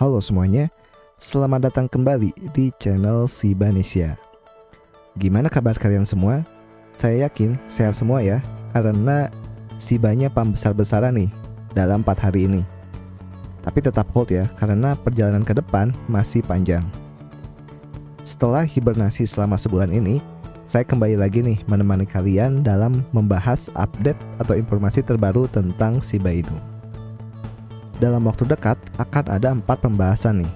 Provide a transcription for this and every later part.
Halo semuanya, selamat datang kembali di channel Sibanesia. Gimana kabar kalian semua? Saya yakin sehat semua ya, karena Sibanya pam besar-besaran nih dalam 4 hari ini. Tapi tetap hold ya, karena perjalanan ke depan masih panjang. Setelah hibernasi selama sebulan ini, saya kembali lagi nih menemani kalian dalam membahas update atau informasi terbaru tentang Shiba Inu. Dalam waktu dekat akan ada 4 pembahasan nih.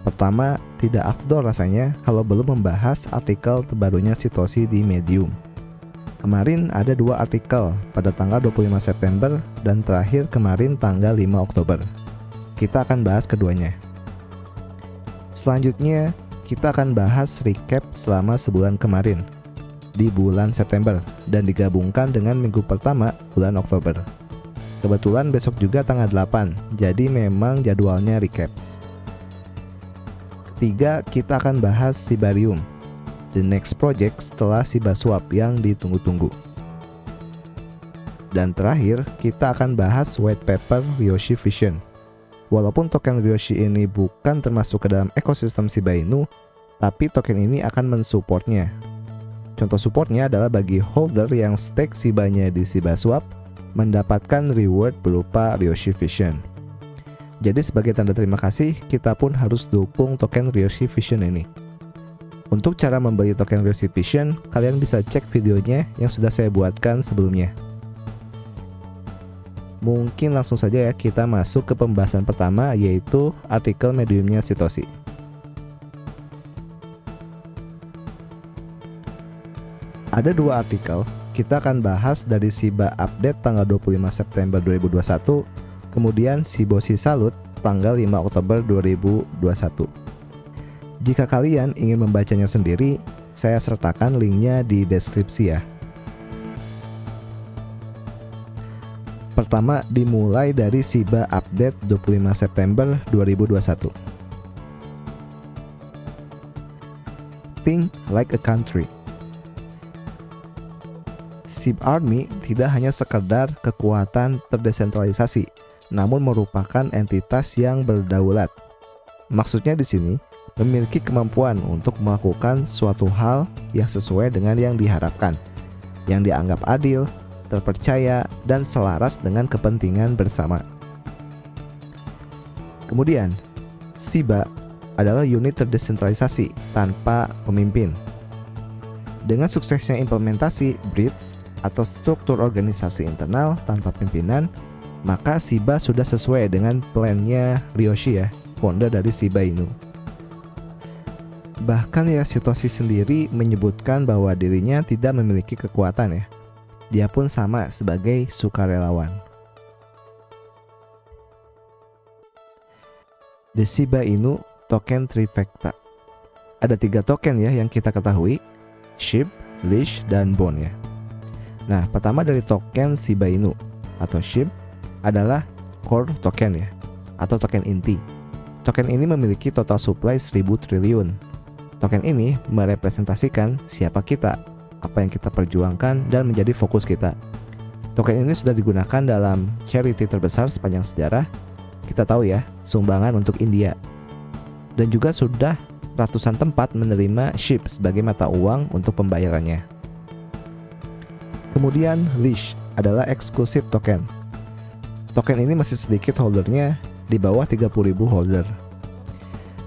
Pertama, tidak afdol rasanya kalau belum membahas artikel terbarunya Satoshi di Medium. Kemarin ada 2 artikel pada tanggal 25 September dan terakhir kemarin tanggal 5 Oktober. Kita akan bahas keduanya. Selanjutnya, kita akan bahas recap selama sebulan kemarin di bulan September dan digabungkan dengan minggu pertama bulan Oktober. Kebetulan besok juga tanggal 8, jadi memang jadwalnya recaps. Ketiga, kita akan bahas Shibarium, the next project setelah ShibaSwap yang ditunggu-tunggu. Dan terakhir, kita akan bahas white paper Ryoshi Vision. Walaupun token Ryoshi ini bukan termasuk ke dalam ekosistem Shiba Inu, tapi token ini akan mensupportnya. Contoh supportnya adalah bagi holder yang stake Shibanya di ShibaSwap, mendapatkan reward berupa Ryoshi Vision. Jadi sebagai tanda terima kasih, kita pun harus dukung token Ryoshi Vision ini. Untuk cara membeli token Ryoshi Vision, kalian bisa cek videonya yang sudah saya buatkan sebelumnya. Mungkin langsung saja ya kita masuk ke pembahasan pertama, yaitu artikel mediumnya Satoshi. Ada 2 artikel. Kita akan bahas dari Shiba Update tanggal 25 September 2021, kemudian Shiboshi Salute tanggal 5 Oktober 2021. Jika kalian ingin membacanya sendiri, saya sertakan linknya di deskripsi ya. Pertama, dimulai dari Shiba Update 25 September 2021. Think like a country. SHIB Army tidak hanya sekedar kekuatan terdesentralisasi, namun merupakan entitas yang berdaulat. Maksudnya di sini, memiliki kemampuan untuk melakukan suatu hal yang sesuai dengan yang diharapkan, yang dianggap adil, terpercaya, dan selaras dengan kepentingan bersama. Kemudian, Shiba adalah unit terdesentralisasi tanpa pemimpin. Dengan suksesnya implementasi Bridge atau struktur organisasi internal tanpa pimpinan, maka Shiba sudah sesuai dengan plannya Ryoshi ya, founder dari Shiba Inu. Bahkan ya Satoshi sendiri menyebutkan bahwa dirinya tidak memiliki kekuatan ya. Dia pun sama sebagai sukarelawan. The Shiba Inu Token Trifecta. Ada 3 token ya yang kita ketahui, SHIB, Leash, dan Bond ya. Nah, pertama dari token Shiba Inu atau SHIB adalah core token ya, atau token inti. Token ini memiliki total supply 1000 triliun. Token ini merepresentasikan siapa kita, apa yang kita perjuangkan, dan menjadi fokus kita. Token ini sudah digunakan dalam charity terbesar sepanjang sejarah. Kita tahu ya, sumbangan untuk India. Dan juga sudah ratusan tempat menerima SHIB sebagai mata uang untuk pembayarannya. Kemudian Leash adalah eksklusif token. Token ini masih sedikit holdernya, di bawah 30.000 holder.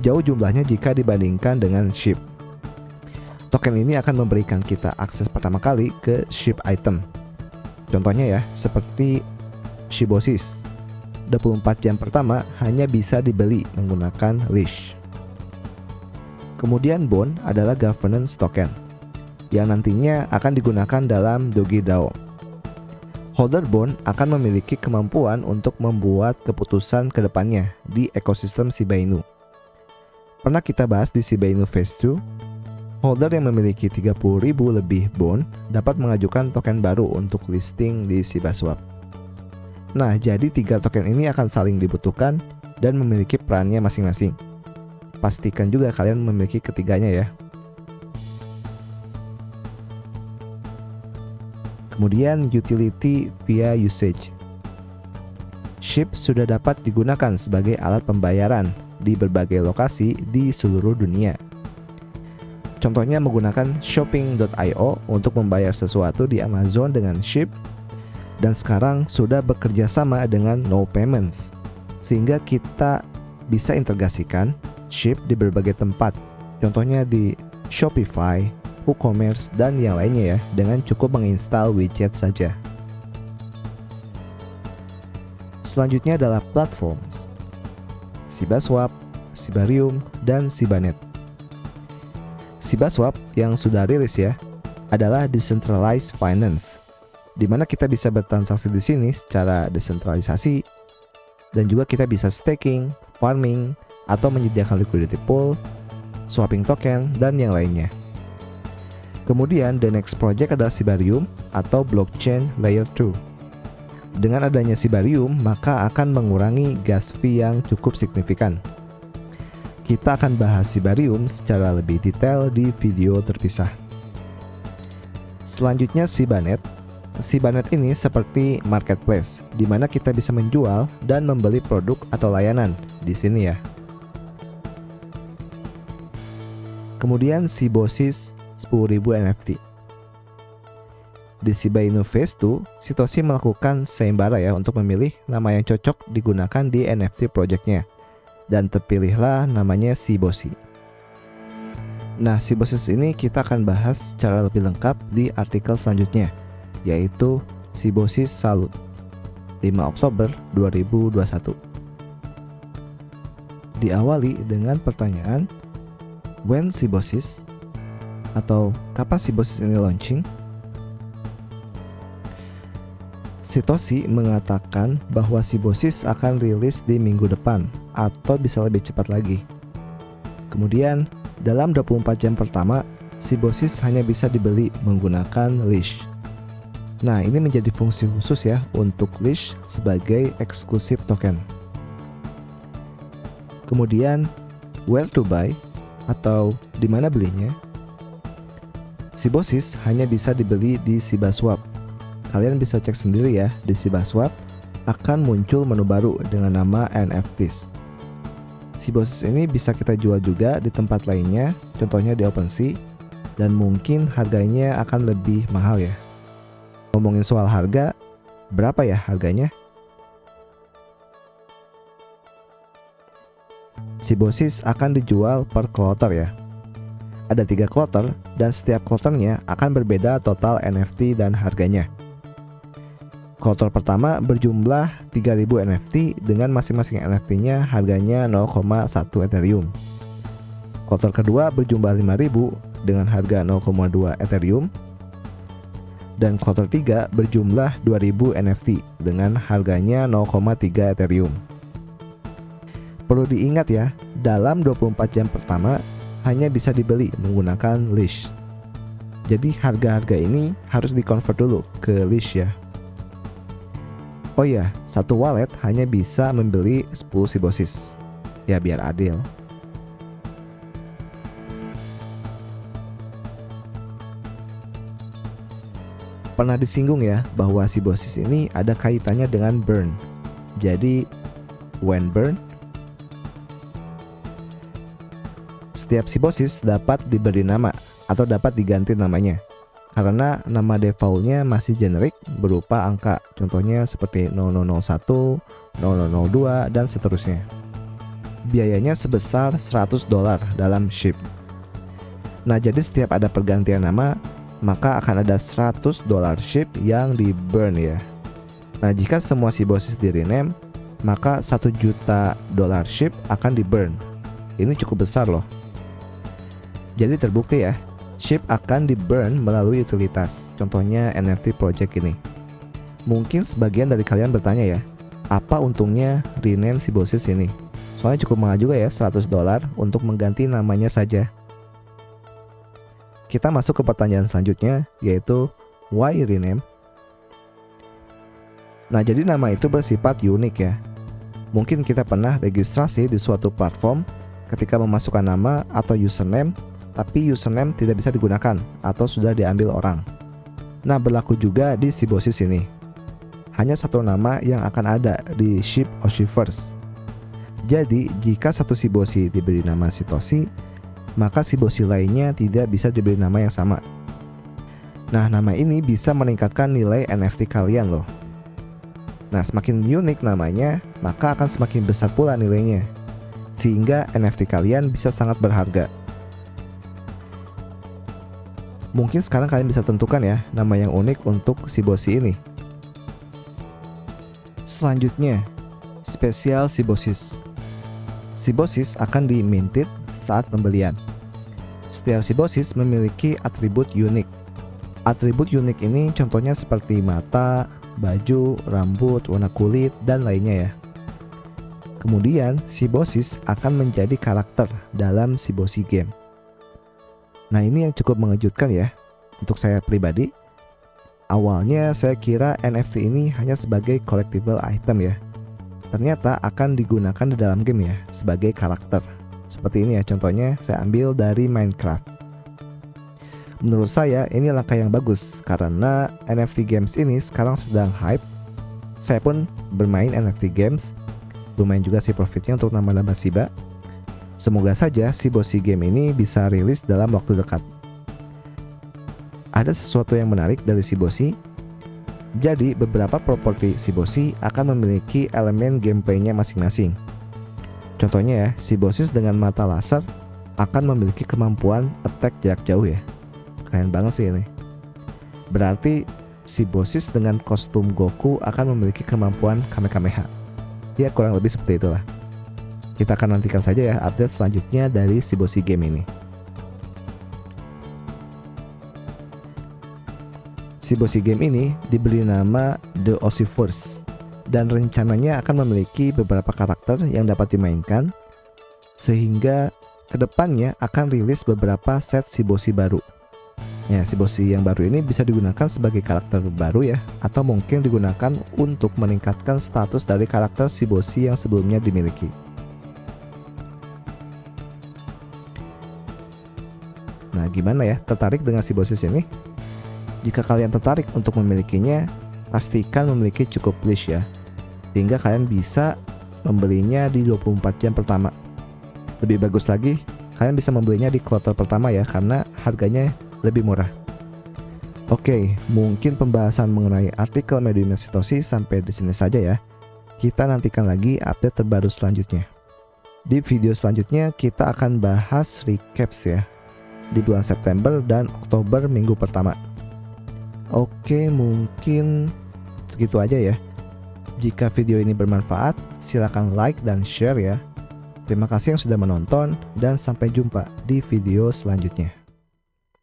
Jauh jumlahnya jika dibandingkan dengan SHIB. Token ini akan memberikan kita akses pertama kali ke SHIB item. Contohnya ya, seperti Shiboshis. 24 jam pertama hanya bisa dibeli menggunakan Leash. Kemudian Bond adalah governance token yang nantinya akan digunakan dalam Dogi DAO. Holder Bond akan memiliki kemampuan untuk membuat keputusan ke depannya di ekosistem Shiba Inu. Pernah kita bahas di Shiba Inu Phase 2, holder yang memiliki 30.000 lebih Bond dapat mengajukan token baru untuk listing di ShibaSwap. Nah, jadi 3 token ini akan saling dibutuhkan dan memiliki perannya masing-masing. Pastikan juga kalian memiliki ketiganya ya. Kemudian utility via usage. SHIB sudah dapat digunakan sebagai alat pembayaran di berbagai lokasi di seluruh dunia. Contohnya menggunakan shopping.io untuk membayar sesuatu di Amazon dengan Ship, dan sekarang sudah bekerja sama dengan No Payments, sehingga kita bisa integrasikan Ship di berbagai tempat, contohnya di Shopify, WooCommerce, dan yang lainnya ya, dengan cukup menginstal widget saja. Selanjutnya adalah platforms, Sibaswap, Sibarium, dan Sibanet. Sibaswap yang sudah rilis ya, adalah decentralized finance, di mana kita bisa bertransaksi di sini secara desentralisasi, dan juga kita bisa staking, farming, atau menyediakan liquidity pool, swapping token, dan yang lainnya. Kemudian the next project adalah Sibarium atau blockchain layer 2. Dengan adanya Sibarium, maka akan mengurangi gas fee yang cukup signifikan. Kita akan bahas Sibarium secara lebih detail di video terpisah. Selanjutnya Sibanet. Sibanet ini seperti marketplace, di mana kita bisa menjual dan membeli produk atau layanan di sini ya. Kemudian Sibosis 10.000 NFT. Di Shiba Inu Phase 2, Satoshi melakukan sayembara ya untuk memilih nama yang cocok digunakan di NFT projectnya, dan terpilihlah namanya Sibosi. Nah, Sibosis ini kita akan bahas secara lebih lengkap di artikel selanjutnya, yaitu Sibosis Salut 5 Oktober 2021. Diawali dengan pertanyaan, when Sibosis, atau kapan Sibosis ini launching? Satoshi mengatakan bahwa Sibosis akan rilis di minggu depan atau bisa lebih cepat lagi. Kemudian, dalam 24 jam pertama, Sibosis hanya bisa dibeli menggunakan Leash. Nah, ini menjadi fungsi khusus ya untuk Leash sebagai eksklusif token. Kemudian, where to buy atau di mana belinya? Sibosis hanya bisa dibeli di Sibaswap. Kalian bisa cek sendiri ya, di Sibaswap akan muncul menu baru dengan nama NFTs. Sibosis ini bisa kita jual juga di tempat lainnya, contohnya di OpenSea, dan mungkin harganya akan lebih mahal ya. Ngomongin soal harga, berapa ya harganya? Sibosis akan dijual per kloter ya. Ada 3 kloter dan setiap kloternya akan berbeda total NFT dan harganya. Kloter pertama berjumlah 3000 NFT dengan masing-masing NFT-nya harganya 0,1 Ethereum. Kloter kedua berjumlah 5000 dengan harga 0,2 Ethereum. Dan kloter 3 berjumlah 2000 NFT dengan harganya 0,3 Ethereum. Perlu diingat ya, dalam 24 jam pertama hanya bisa dibeli menggunakan Leash. Jadi harga-harga ini harus di-convert dulu ke Leash ya. Oh ya, satu wallet hanya bisa membeli 10 Sibosis. Ya biar adil. Pernah disinggung ya bahwa Sibosis ini ada kaitannya dengan burn. Jadi, when burn, setiap Sibosis dapat diberi nama atau dapat diganti namanya. Karena nama defaultnya masih generik berupa angka, contohnya seperti 0001, 0002, dan seterusnya. Biayanya sebesar $100 dalam Ship. Nah, jadi setiap ada pergantian nama, maka akan ada $100 Ship yang di burn ya. Nah, jika semua Sibosis di rename, maka $1 juta Ship akan di burn. Ini cukup besar loh. Jadi terbukti ya, Ship akan di burn melalui utilitas, contohnya NFT project ini. Mungkin sebagian dari kalian bertanya ya, apa untungnya rename Sibosis ini? Soalnya cukup mahal juga ya, $100 untuk mengganti namanya saja. Kita masuk ke pertanyaan selanjutnya, yaitu why rename? Nah, jadi nama itu bersifat unik ya. Mungkin kita pernah registrasi di suatu platform ketika memasukkan nama atau username, tapi username tidak bisa digunakan atau sudah diambil orang. Nah, berlaku juga di Sibosis ini. Hanya satu nama yang akan ada di Ship Oshiverse. Jadi, jika satu Shiboshi diberi nama Shitoshi, maka Shiboshi lainnya tidak bisa diberi nama yang sama. Nah, nama ini bisa meningkatkan nilai NFT kalian loh. Nah, semakin unik namanya, maka akan semakin besar pula nilainya, sehingga NFT kalian bisa sangat berharga. Mungkin sekarang kalian bisa tentukan ya nama yang unik untuk Shiboshi ini. Selanjutnya, spesial Shiboshis. Shiboshis akan diminted saat pembelian. Setiap Shiboshis memiliki atribut unik. Atribut unik ini contohnya seperti mata, baju, rambut, warna kulit, dan lainnya ya. Kemudian, Shiboshis akan menjadi karakter dalam Shiboshi game. Nah, ini yang cukup mengejutkan ya. Untuk saya pribadi, awalnya saya kira NFT ini hanya sebagai collectible item ya. Ternyata akan digunakan di dalam game ya, sebagai karakter. Seperti ini ya, contohnya saya ambil dari Minecraft. Menurut saya ini langkah yang bagus, karena NFT games ini sekarang sedang hype. Saya pun bermain NFT games, lumayan juga sih profitnya untuk nama-nama Shiba. Semoga saja Shiboshi game ini bisa rilis dalam waktu dekat. Ada sesuatu yang menarik dari Shiboshi. Jadi beberapa properti Shiboshi akan memiliki elemen gameplaynya masing-masing. Contohnya ya, Shiboshis dengan mata laser akan memiliki kemampuan attack jarak jauh ya. Keren banget sih ini. Berarti Shiboshis dengan kostum Goku akan memiliki kemampuan Kamehameha. Ya kurang lebih seperti itulah. Kita akan nantikan saja ya update selanjutnya dari Shiboshi game ini. Shiboshi game ini diberi nama The Osiverse dan rencananya akan memiliki beberapa karakter yang dapat dimainkan, sehingga kedepannya akan rilis beberapa set Shiboshi baru. Ya, Shiboshi yang baru ini bisa digunakan sebagai karakter baru ya, atau mungkin digunakan untuk meningkatkan status dari karakter Shiboshi yang sebelumnya dimiliki. Nah, gimana ya? Tertarik dengan Shiboshis ini? Jika kalian tertarik untuk memilikinya, pastikan memiliki cukup list ya, sehingga kalian bisa membelinya di 24 jam pertama. Lebih bagus lagi, kalian bisa membelinya di kloter pertama ya, karena harganya lebih murah. Oke, mungkin pembahasan mengenai artikel Medium Shitoshi sampai di sini saja ya. Kita nantikan lagi update terbaru selanjutnya. Di video selanjutnya kita akan bahas recaps ya, di bulan September dan Oktober minggu pertama. Oke, mungkin segitu aja ya. Jika video ini bermanfaat, silakan like dan share ya. Terima kasih yang sudah menonton dan sampai jumpa di video selanjutnya.